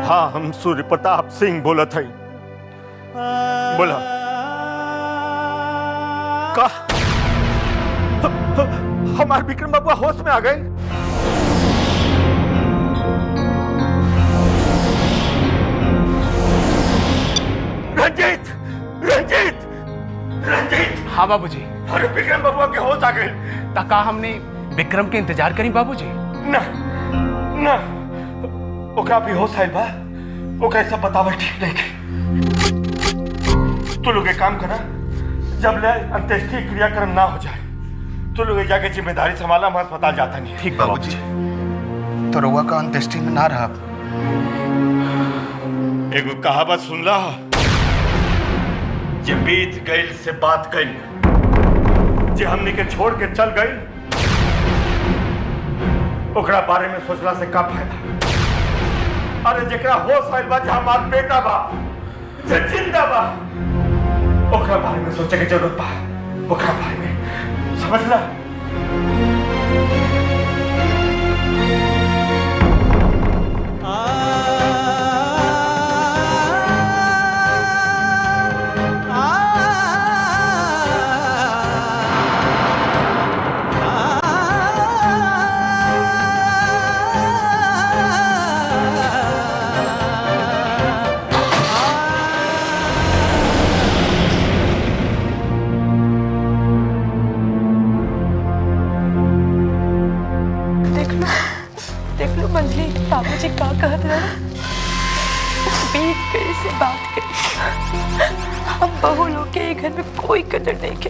हाँ, हम सूर्य प्रताप सिंह बोलत हई। बोला का हमार विक्रम बाबू होश में आ गए। रंजीत, रंजीत, रंजीत। हाँ बाबूजी। अरे विक्रम बाबू के होश आ गए। तका हमने विक्रम के इंतजार करी बाबूजी। ना ना, ओकरा भी होश आइल बा। ओकरा ऐसा बतावल ठीक नहीं के। तू लोग एक काम करा, जब ले अंत्येष्टि क्रियाक्रम ना हो जाए तो लोग जाके जिम्मेदारी संभाला। हम अस्पताल जाता नहीं। ठीक बाबूजी, तो रउआ का अंत्येष्टि में ना रहा। एगो कहावत सुनला, जे बीत गइल से बात गइल, जे हमनी के छोड़ के चल गइल ओकरा बारे में सोचला से का फायदा। अरे जेकरा होश आइल बा, जे हमार बेटा बा, जे जिंदा बा, ओकरा बारे में सोचे के जरूरत बा। ओकरा बारे में समझला। देख लो मंजली, बाबूजी का कहत रहे, बीत गई से बात गई। हम बहू लोग के घर में कोई कदर नहीं के,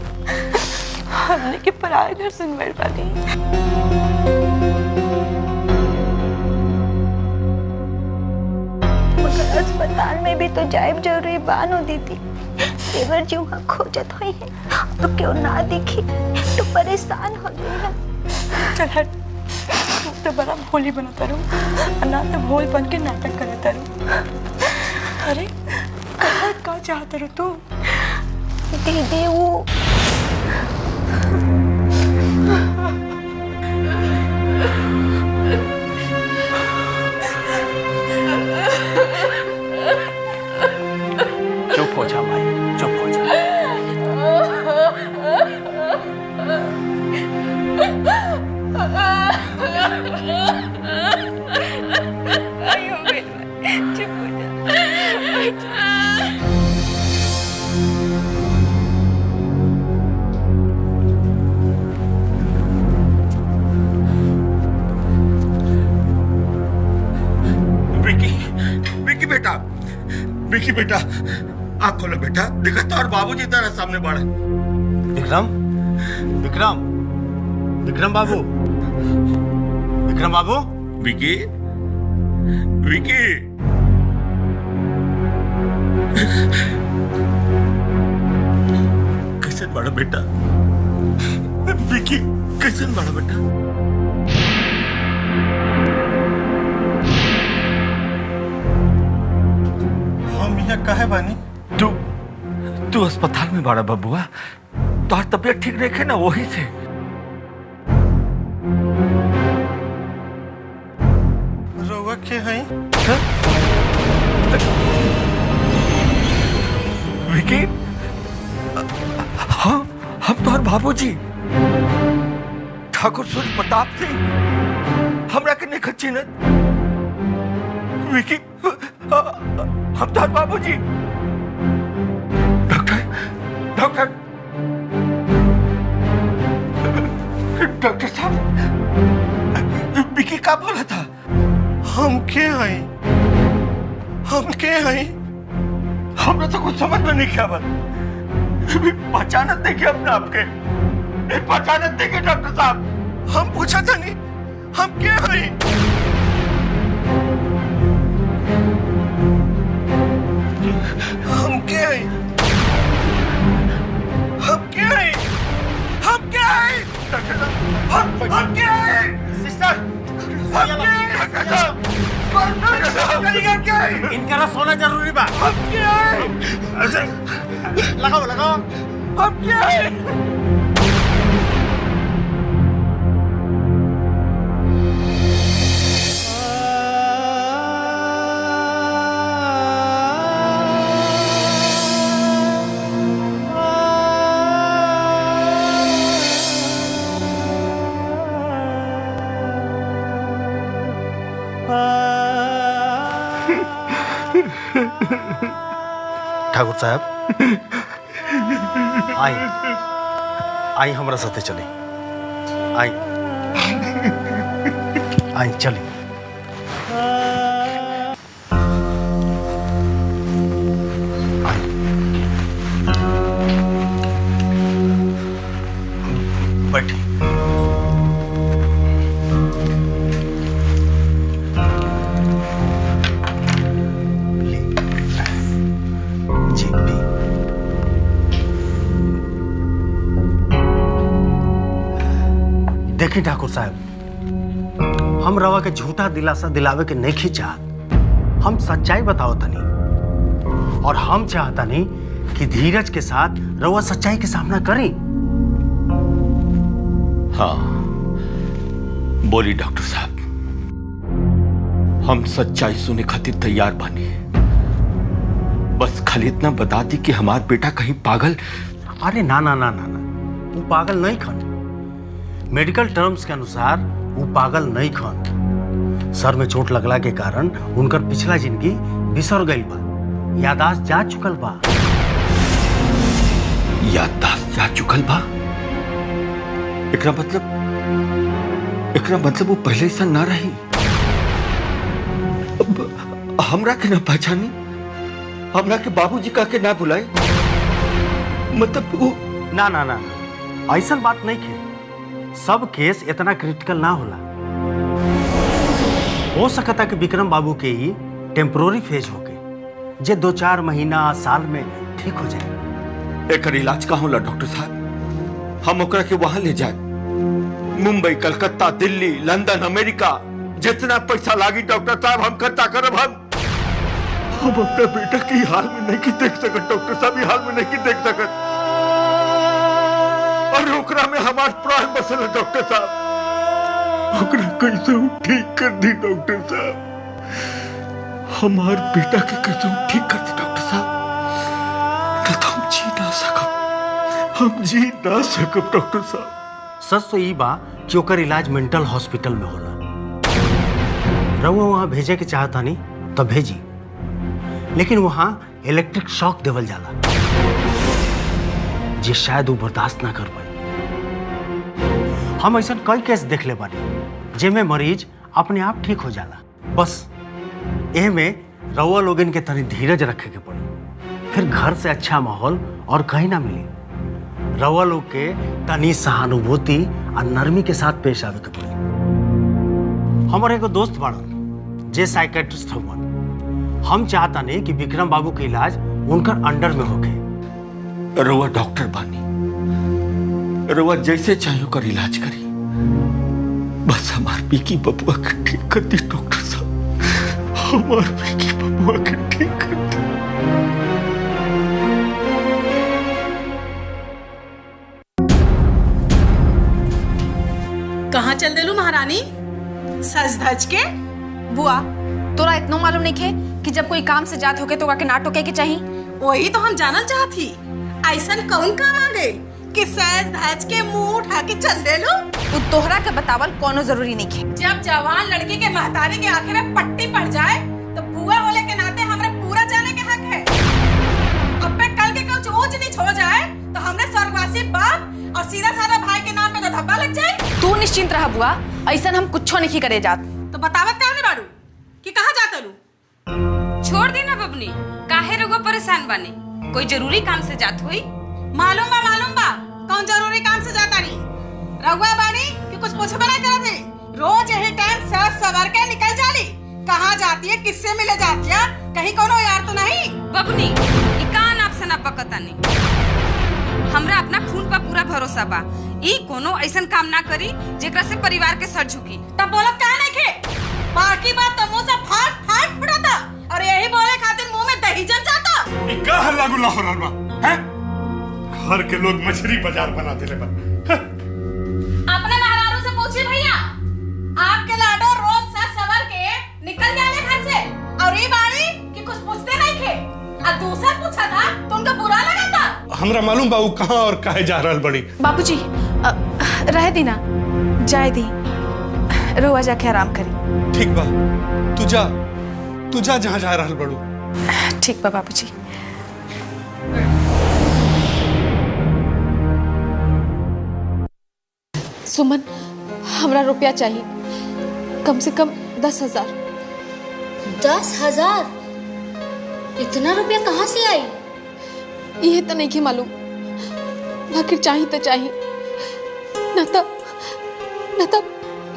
हमने के पराये घर सुनवर वाली। मगर अस्पताल में भी तो जायब जरूरी बानो दीदी। देवर जी वहाँ खोजत हुई है तो क्यों ना दिखी तो परेशान हो गई है। चल हट, तो बड़ा भोली बनता रहूं, ना तो भोल बन के नाटक करता रहूं। अरे कहत का चाहता रहूं तू? दीदी वो चुप हो जा भाई, चुप हो जा। चुप हो जा। विकी, विकी बेटा, विकी बेटा, आँख खोलो बेटा। देखा तो और बाबूजी तेरा सामने बाढ़। विक्रम, विक्रम, विक्रम बाबू, विक्रम बाबू। विकी, विकी, कैसे बड़ा बेटा? विकी कैसे बड़ा बेटा? हम यहाँ काहे बानी? तू अस्पताल में बड़ा बबुआ। तोहर तबीयत ठीक रखे ना, वही से। रउआ के हैं? विकी, हाँ, हम तोहर बाबूजी ठाकुर सूर्य प्रताप सिंह। हमरा के नहीं चिन्हत। विकी, हम तोहर बाबूजी। डॉक्टर, डॉक्टर, डॉक्टर साहब, विकी का बोला था? हम के हैं? हम के हैं? हमरा तो कुछ समझ में नहीं क्या बात। पहचानत देखिए अपने आपके, पहचानत देखिए डॉक्टर साहब। हम पूछा था नहीं, हम के हैं? हम के हैं? हम के हैं? हम के हैं? हम के हैं? सिस्टर, हम के हैं? इनका सोना जरूरी बा। हम के हैं? लगाओ लगाओ। हम के हैं? ठाकुर साहब आई आई हमारा साथे चले आई आई चले बैठी जी भी देखिए ठाकुर साहब, हम रवा के झूठा दिलासा दिलावे के नहीं चाहत। हम सच्चाई बताओ तनी और हम चाहता नहीं कि धीरज के साथ रवा सच्चाई के सामना करें। हाँ बोली डॉक्टर साहब, हम सच्चाई सुने खातिर तैयार बानी। बस खाली इतना बता दी कि हमारा बेटा कहीं पागल। अरे ना ना ना ना ना, वो पागल नहीं खन। मेडिकल टर्म्स के अनुसार वो पागल नहीं खन। सर में चोट लगला के कारण उनकर पिछला जिंदगी बिसर गई बा, यादाश्त जा चुकल बा। याददाश्त जा चुकल बा? एकरा मतलब वो पहले ऐसा ना रही। हमरा के ना पहचानी, हमरा के बाबूजी का के ना बुलाए, मतलब वो ना ना ना ऐसा बात नहीं खे। सब केस इतना क्रिटिकल ना होला। हो सकता कि विक्रम बाबू के ही टेम्पोररी फेज होके जे 2-4 महीना साल में ठीक हो जाए। एकर इलाज का होला डॉक्टर साहब? हम ओकरा के वहां ले जाए, मुंबई, कलकत्ता, दिल्ली, लंदन, अमेरिका, जितना पैसा लागी डॉक्टर साहब हम खर्चा करब। हम अपना बेटा की हाल में नहीं देख सकत डॉक्टर साहब, हाल में नहीं देख सकत। और ओकरा में हमार प्राण बसल है डॉक्टर साहब। ओकरा कैसे ठीक कर दी डॉक्टर साहब? हमार बेटा के कैसे ठीक कर दी डॉक्टर साहब? ना तो हम जी ना सकब, हम जी ना सकब डॉक्टर साहब। सच तो ई बा कि ओकर इलाज मेंटल हॉस्पिटल में होला। रहुआ वहां भेजे के चाहता नहीं तो भेजी, लेकिन वहां इलेक्ट्रिक शॉक देवल जाला जे शायद वो बर्दाश्त ना कर पाए। हम ऐसा कई केस देख ले बानी जेमे मरीज अपने आप ठीक हो जाला। बस ए में रउआ लोगन के तनी धीरज रखे के पड़ी, फिर घर से अच्छा माहौल और कहीं ना मिले। रउआ लोग के तनी सहानुभूति और नरमी के साथ पेश आवे के पड़ी। हमारे एगो दोस्त बाड़न जे साइकेट्रिस्ट हवन। हम चाहता नहीं कि विक्रम बाबू के इलाज उनकर अंडर में होके। रउआ डॉक्टर बानी, रउआ जैसे चाहिए कर इलाज करी। बस हमार पीकी बबुआ के ठीक कर दी डॉक्टर साहब, हमार पीकी बबुआ के ठीक कर दी। कहाँ चल देलू महारानी? सज धज के। बुआ तोरा इतना मालूम नहीं है कि जब कोई काम से जात होके तो के ना टोके के चाहिए? वही तो हम जानल चाहती। ऐसा कौन काम आ गए कि सज धज के मुंह उठा के चल देलू? वो तोहरा के बतावल कोनो जरूरी नहीं है। जब जवान लड़की के महतारी के आंखें में पट्टी पड़ जाए तो बुआ होले के नाते हमरे पूरा जाने के हक है। अब पे कल के कुछ ऊंच नीच हो जाए तो हमरे स्वर्गवासी बाप और सीधा साधा भाई के नाम पे तो धब्बा लग जाए। तू निश्चिंत रह बुआ, ऐसा हम कुछ नहीं करे जात। तो बतावत काहे नहीं बाड़ू कि कहाँ जाता लू? छोड़ दी ना बबनी, काहे रउआ परेशान बानी? कोई जरूरी काम से जात हुई? मालूम बा कौन जरूरी काम से जाता रही। रघुआ बाड़ी कि कुछ पूछबे नहीं करत है। रोज यही टाइम सज सवर के निकल जाली। कहाँ जाती है, किससे मिले जाती है? कहीं कोनो यार तो नहीं? बबनी ई कान आपसे ना पकतानी। हमरा अपना खून पर पूरा भरोसा बा। ई कोनो ऐसन काम ना करी जेकरा से परिवार के सर झुकी। तब बोलत काहे नहीं खे? बाकी बात तो मुंह से फाट फाट फुटता और यही बोले खातिर मुंह में दही जम जाता। ई का हल्ला गुल्ला हो रहल बा? हैं? घर के लोग मछली बाजार बना देले बा। अपने महाराजों से पूछिए भैया, आपके लाडो रोज सज सवर के निकल जाले घर से और ये बाड़ी कि कुछ पूछते नहीं थे। और दूसरा पूछा था तो उनको बुरा लगा था। हमरा मालूम बा उ कहां और काहे जा रहल बड़ी। बाबूजी रह दी ना, जाए दी, रोआ जाके आराम करी। ठीक बा, तू जा जहां जा रहल बड़ू। ठीक बा बाबूजी। सुमन, हमरा रुपया चाहिए, कम से कम 10,000। 10,000? इतना रुपया कहाँ से आई? ये तो नहीं के मालूम, बाकी चाहिए तो चाहिए, न तब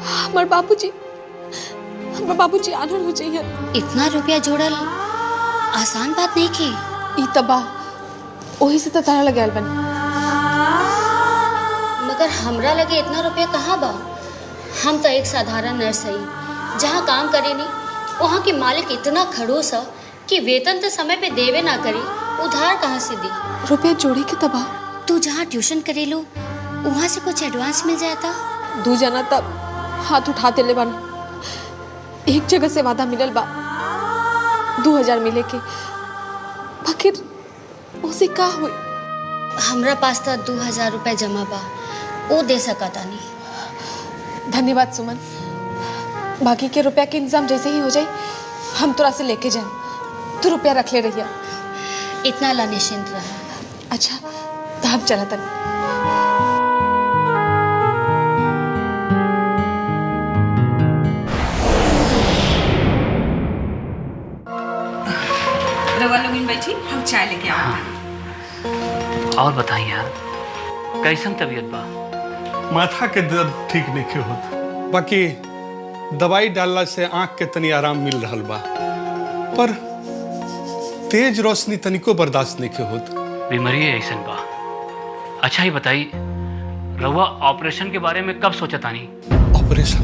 हमार बाबूजी आनर हो जाइए। इतना रुपया जोड़ल आसान बात नहीं की। ई तबा वही से तो तारा लगे बन। मगर हमरा लगे इतना रुपया कहाँ बा? हम तो एक साधारण नर्स हई, जहाँ काम करे नहीं वहाँ के मालिक इतना खड़ूस है कि वेतन तो समय पे देवे ना करी, उधार कहाँ से दी? रुपया जोड़े के तबा तू जहाँ ट्यूशन करेलू वहाँ से कुछ एडवांस मिल जाता। 2 जना तब हाथ उठाते ले बन। एक जगह से वादा मिलल बा 2,000 मिले के, बाकी उसे का हुई? हमरा पास तो 2,000 रुपया जमा बा, वो दे सकता नहीं। धन्यवाद सुमन, बाकी के रुपया के इंतजाम जैसे ही हो जाए हम तोरा से लेके जाए। तू रुपया रख ले रहिया। इतना ला निश्चिंत रहा। अच्छा तो हम चला तनी। रवा लोगिन बैठी, हम चाय लेके आवा। और बताइए यार, कैसन तबीयत बा? माथा के दर्द ठीक नहीं के होत, बाकी दवाई डालला से आंख के तनी आराम मिल रहा बा, पर तेज रोशनी तनिको बर्दाश्त नहीं के होत। बीमारी ऐसन बा। अच्छा ही बताई, रवा ऑपरेशन के बारे में कब सोचा तानी? ऑपरेशन?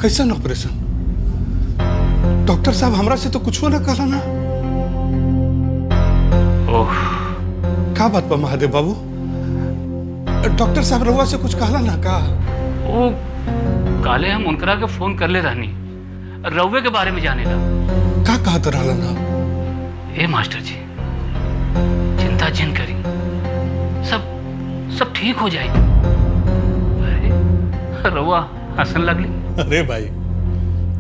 कैसन ऑपरेशन? डॉक्टर साहब हमरा से तो कुछ ना कहला ना। ओह, का बात बा महादेव बाबू? डॉक्टर साहब रवा से कुछ कहला ना का? ओ काले हम उनकरा के फोन कर ले रहनी, रवे के बारे में जाने ला। का कहत रहला ना? ए मास्टर जी, चिंता जिन करी, सब ठीक हो जाए। अरे रवा हंसन लगली। अरे भाई,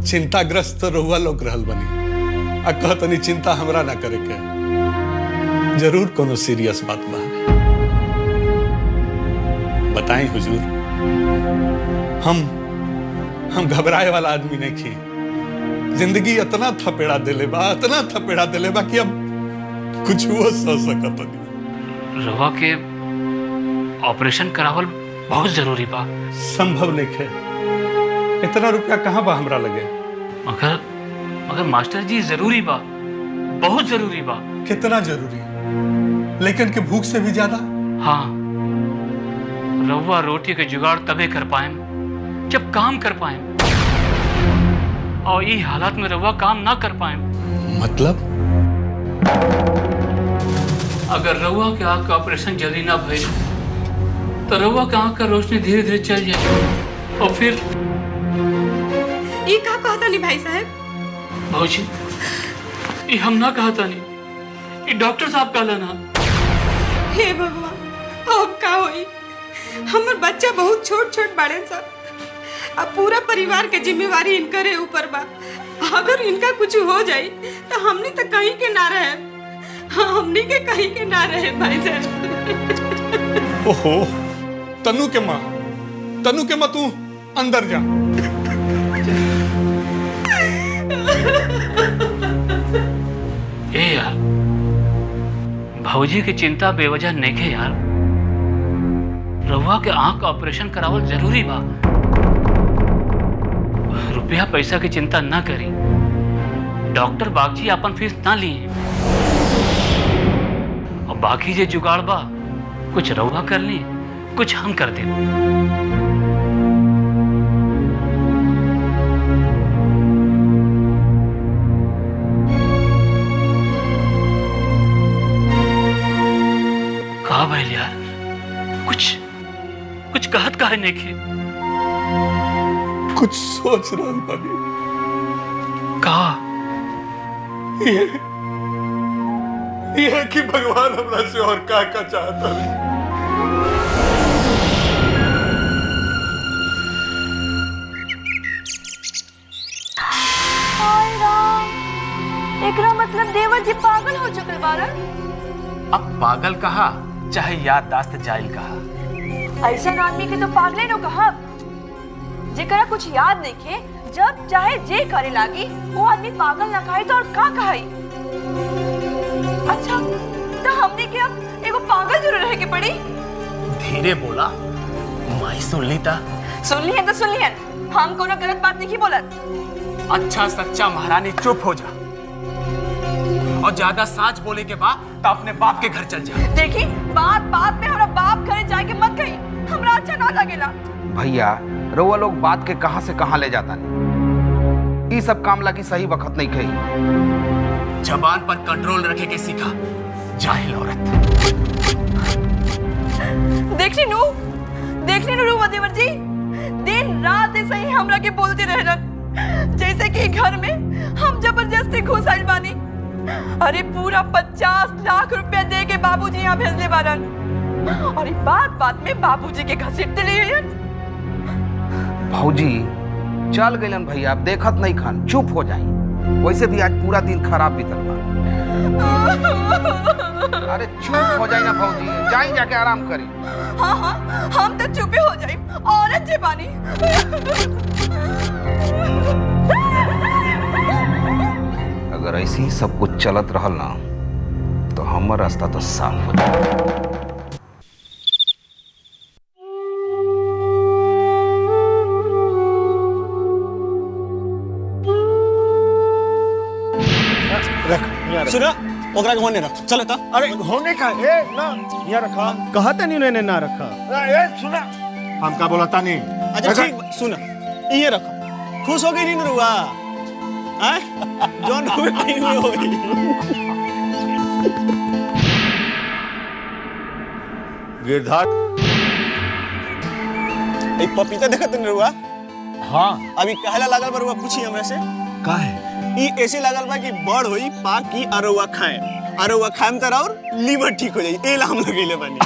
चिंताग्रस्त रहुआ लोग रहल बनी, आ कहतनी चिंता हमरा ना करे के। जरूर कोनो सीरियस बात बा। बताएं हुजूर, हम घबराए वाला आदमी नहीं थी। जिंदगी इतना थपेड़ा देले बा कि अब कुछ वो सोच सकत नहीं। रवा के ऑपरेशन करावल बहुत जरूरी बा। संभव नहीं है, इतना रुपया कहाँ बा हमरा लगे। मगर मास्टर जी जरूरी बा, बहुत जरूरी बा। कितना जरूरी? लेकिन के भूख से भी ज्यादा। हाँ, रवा रोटी के जुगाड़ तबे कर पाए जब काम कर पाए, और ये हालात में रवा काम ना कर पाए। मतलब? अगर रवा के आँख का ऑपरेशन जल्दी ना भइल तो रवा के आँख का रोशनी धीरे धीरे चल जाए, और फिर ये का कहता नहीं भाई साहब? भौजी, ये हम ना कहता नहीं, ये डॉक्टर साहब कहला ना। हे भगवान, अब का होई? हमर बच्चा बहुत छोट बाड़े सा, अब पूरा परिवार के जिम्मेवारी इनकरे ऊपर बा। अगर इनका कुछ हो जाए तो हमनी तो कहीं के ना रहे, हमनी के कहीं के ना रहे भाई साहब। ओहो, तनु के माँ तू अंदर जा। ए यार, भौजी की चिंता बेवजह नहीं है यार। रवा के आंख का ऑपरेशन करावल जरूरी बा। रुपया पैसा की चिंता ना करी, डॉक्टर बागजी अपन फीस ना लिए, और बाकी जे जुगाड़ बा कुछ रवा कर ली, कुछ हम कर दे। कहा भाई यार, कुछ कहत काहे नहीं खे? कुछ सोच रहा बानी। कहा? ये कि भगवान हमरा से और का चाहता है। एकरा मतलब देवर जी पागल हो चुके बारन। अब पागल कहा चाहे याददाश्त जाइल कहा, ऐसा आदमी के तो पागले नो कहा, जेकरा कुछ याद देखे जब चाहे जे करे लागी वो आदमी पागल ना कहे तो और का कहे। अच्छा तो हमने के अब एगो पागल जरूर रहे के पड़ी। धीरे बोला, माई सुन ली था। सुन ली है तो सुन ली है, हम कोनो गलत बात नहीं बोलत। अच्छा सच्चा महारानी चुप हो जा, और ज्यादा साच बोले के बाद तो अपने बाप के घर चल जा। देखी बात बात में हमारा बाप घरे जाके मत कही, हमरा अच्छा ना लगेला। भैया रउआ लोग बात के कहां से कहां ले जाता नहीं, ये सब काम लगी सही वक्त नहीं कही। जबान पर कंट्रोल रखे के सीखा, जाहिल औरत। देख ली नू रुआ देवर जी, दिन रात ऐसे ही हमरा के बोलते रहलन, जैसे कि घर में हम जबरदस्ती घुस आइल बानी। अरे पूरा 50 लाख रुपया दे के बाबूजी यहाँ भेजले बारन, और बात बात में बाबूजी के घसीटते ले। भौजी चल गइलन भैया, अब देखत नहीं खान, चुप हो जाई। वैसे भी आज पूरा दिन खराब बीतल बा। अरे चुप हो जाई ना भौजी, जाई जाके आराम करी। हाँ हाँ हम तो चुपे हो जाई, औरत जे बानी। अगर ऐसे ही सब कुछ चलत रहल ना तो हमर रास्ता तो साफ हो जाए। सुना ओकरा के होने रख, चल ता। अरे होने का ए ना यहाँ रखा, कहते नहीं उन्होंने ना रखा। ए सुना, हम का बोला था नहीं। अच्छा ठीक, सुना ये रखा। खुश हो गई नहीं रुआ? हैं? जॉन हुए नहीं हुई। गिरधार एक पपीता देखा तुम रुआ? हाँ अभी कहला लागल बरुआ, पूछी हमरा से का है? ई ऐसे लागल बा कि बड़ होई पाक की अरुआ खाए, अरुआ खाएम त और लीवर ठीक हो जाई, एला हम लगेले बानी।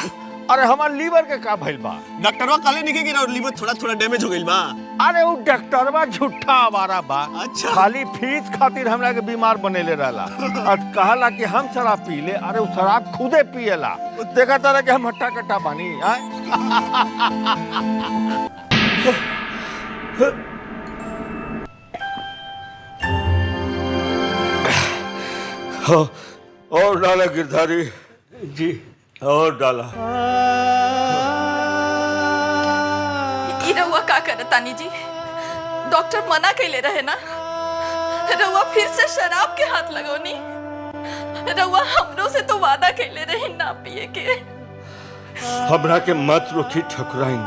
अरे हमार लीवर के का भइल बा? डॉक्टरवा काले निके कि और लीवर थोड़ा थोड़ा डैमेज हो गइल बा। अरे वो डॉक्टरवा झूठा आवारा बा। अच्छा। खाली फीस खातिर हमरा के बीमार बनेले रहला और कहला कि हम शराब पी ले। अरे वो शराब खुदे पिएला, देखा तारा कि हम हट्टा कट्टा बानी। और डाला गिरधारी जी, और डाला। ई रउआ का करे तानी जी? डॉक्टर मना कैले रहे ना, रउआ फिर से शराब के हाथ लगौनी। रउआ हमरो से तो वादा कैले रहे ना पिए के। हमरा के मत रोकी ठकुराइन,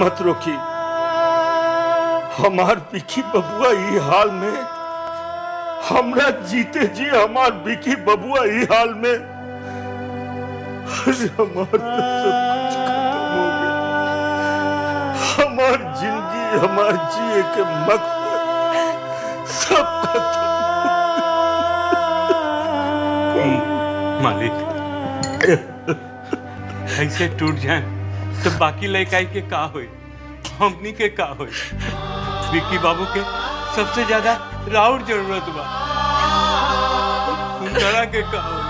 मत रोकी। हमार बिकी बबुआ ई हाल में, हमरा जीते जी हमार बिकी बबुआ ई हाल में, अरे हमार तो सब कुछ खत्म हो गया। हमार जिंदगी, हमार जिए के मकसद सब खत्म। मालिक ऐसे टूट जाए तो बाकी लड़काई के का होई, हमनी के का होई? विक्की बाबू के सबसे ज्यादा राउर जरूरत बा, उनकरा के का होई?